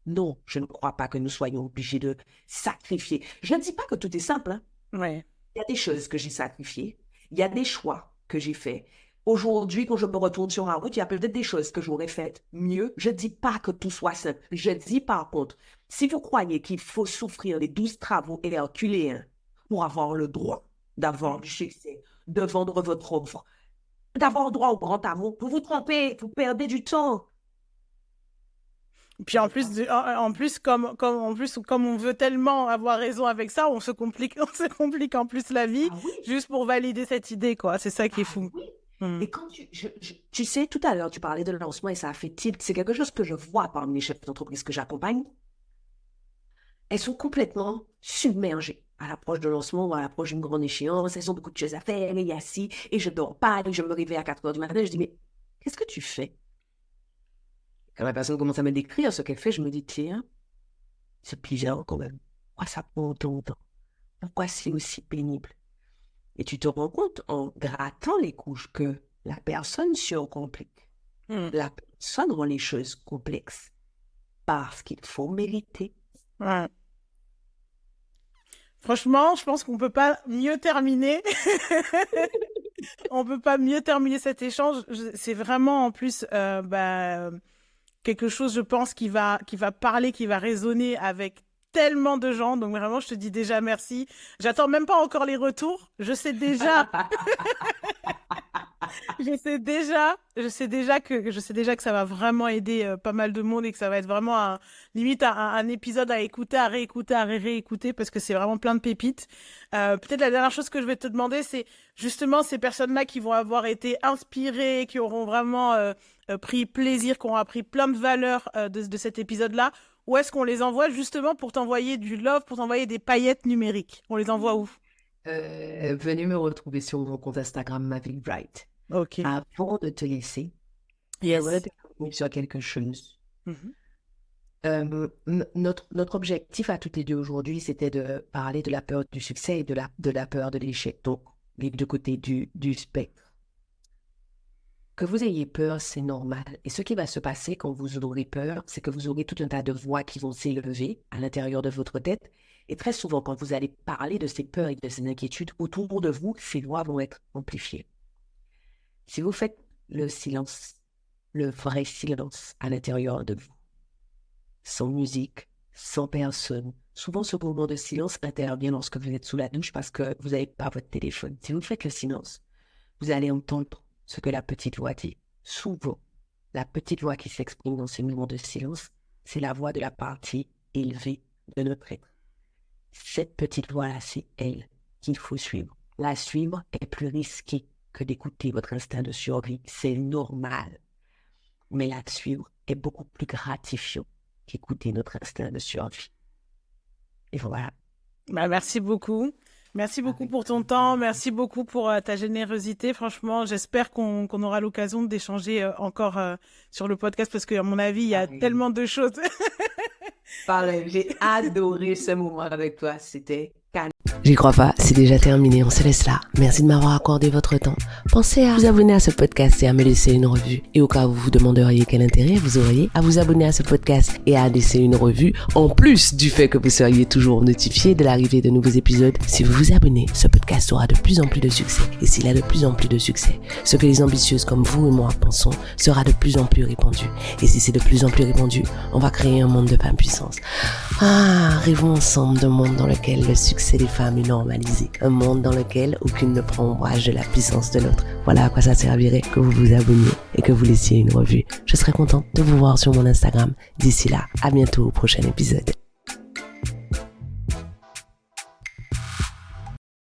Non, je ne crois pas que nous soyons obligés de sacrifier. Je ne dis pas que tout est simple. Hein. Ouais. Il y a des choses que j'ai sacrifiées. Il y a des choix que j'ai faits. Aujourd'hui, quand je me retourne sur la route, il y a peut-être des choses que j'aurais faites mieux. Je ne dis pas que tout soit simple. Je dis par contre, si vous croyez qu'il faut souffrir les 12 travaux herculéens pour avoir le droit d'avoir du succès, de vendre votre offre, d'avoir droit au grand amour, vous vous trompez, vous perdez du temps. Puis en plus, comme on veut tellement avoir raison avec ça, on se complique en plus la vie juste pour valider cette idée, quoi. C'est ça qui est fou. Oui. Et quand tu sais, tout à l'heure, tu parlais de lancement et ça a fait tilt. C'est quelque chose que je vois parmi les chefs d'entreprise que j'accompagne. Elles sont complètement submergées à l'approche de lancement ou à l'approche d'une grande échéance. Elles ont beaucoup de choses à faire, et il y a ci, et je dors pas, et je me réveille à 4 heures du matin, et je dis, mais qu'est-ce que tu fais? Quand la personne commence à me décrire ce qu'elle fait, je me dis, tiens, c'est bizarre quand même. Pourquoi ça prend autant de temps? Pourquoi c'est aussi pénible? Et tu te rends compte en grattant les couches que la personne surcomplique. La personne rend les choses complexes parce qu'il faut mériter. Ouais. Franchement, je pense qu'on peut pas mieux terminer. On peut pas mieux terminer cet échange. C'est vraiment en plus quelque chose, je pense, qui va parler, qui va résonner avec tellement de gens. Donc vraiment, je te dis déjà merci. J'attends même pas encore les retours. Je sais déjà. Je sais déjà que ça va vraiment aider pas mal de monde et que ça va être vraiment limite un épisode à écouter, à réécouter, à réécouter parce que c'est vraiment plein de pépites. Peut-être la dernière chose que je vais te demander, c'est justement ces personnes-là qui vont avoir été inspirées, qui auront vraiment pris plaisir, qui auront appris plein de valeurs de cet épisode-là. Où est-ce qu'on les envoie justement pour t'envoyer du love, pour t'envoyer des paillettes numériques? On les envoie où? Venez me retrouver sur mon compte Instagram Mavic Bright. Ok. Avant de te laisser, Yes. j'aimerais te dire sur quelque chose. Notre objectif à toutes les deux aujourd'hui, c'était de parler de la peur du succès et de la peur de l'échec, donc les deux côtés du spectre. Que vous ayez peur, c'est normal. Et ce qui va se passer quand vous aurez peur, c'est que vous aurez tout un tas de voix qui vont s'élever à l'intérieur de votre tête. Et très souvent, quand vous allez parler de ces peurs et de ces inquiétudes, autour de vous, ces voix vont être amplifiées. Si vous faites le silence, le vrai silence à l'intérieur de vous, sans musique, sans personne, souvent ce moment de silence intervient lorsque vous êtes sous la douche parce que vous n'avez pas votre téléphone. Si vous faites le silence, vous allez entendre ce que la petite voix dit. Souvent, la petite voix qui s'exprime dans ces moments de silence, c'est la voix de la partie élevée de notre être. Cette petite voix-là, c'est elle qu'il faut suivre. La suivre est plus risqué que d'écouter votre instinct de survie. C'est normal. Mais la suivre est beaucoup plus gratifiant qu'écouter notre instinct de survie. Et voilà. Merci beaucoup. Merci beaucoup pour ton temps, merci beaucoup pour ta générosité. Franchement, j'espère qu'on aura l'occasion d'échanger encore sur le podcast parce qu'à mon avis, il y a tellement de choses. Pareil, j'ai adoré ce moment avec toi, c'était canon. J'y crois pas, c'est déjà terminé, on se laisse là. Merci de m'avoir accordé votre temps. Pensez à vous abonner à ce podcast et à me laisser une revue. Et au cas où vous vous demanderiez quel intérêt vous auriez à vous abonner à ce podcast et à laisser une revue, en plus du fait que vous seriez toujours notifié de l'arrivée de nouveaux épisodes, si vous vous abonnez, ce podcast aura de plus en plus de succès. Et s'il a de plus en plus de succès, ce que les ambitieuses comme vous et moi pensons sera de plus en plus répandu. Et si c'est de plus en plus répandu, on va créer un monde de femmes puissantes. Rêvons ensemble d'un monde dans lequel le succès des femmes est normalisé. Un monde dans lequel aucune ne prend ombrage de la puissance de l'autre. Voilà à quoi ça servirait que vous vous abonniez et que vous laissiez une revue. Je serai contente de vous voir sur mon Instagram. D'ici là, à bientôt au prochain épisode.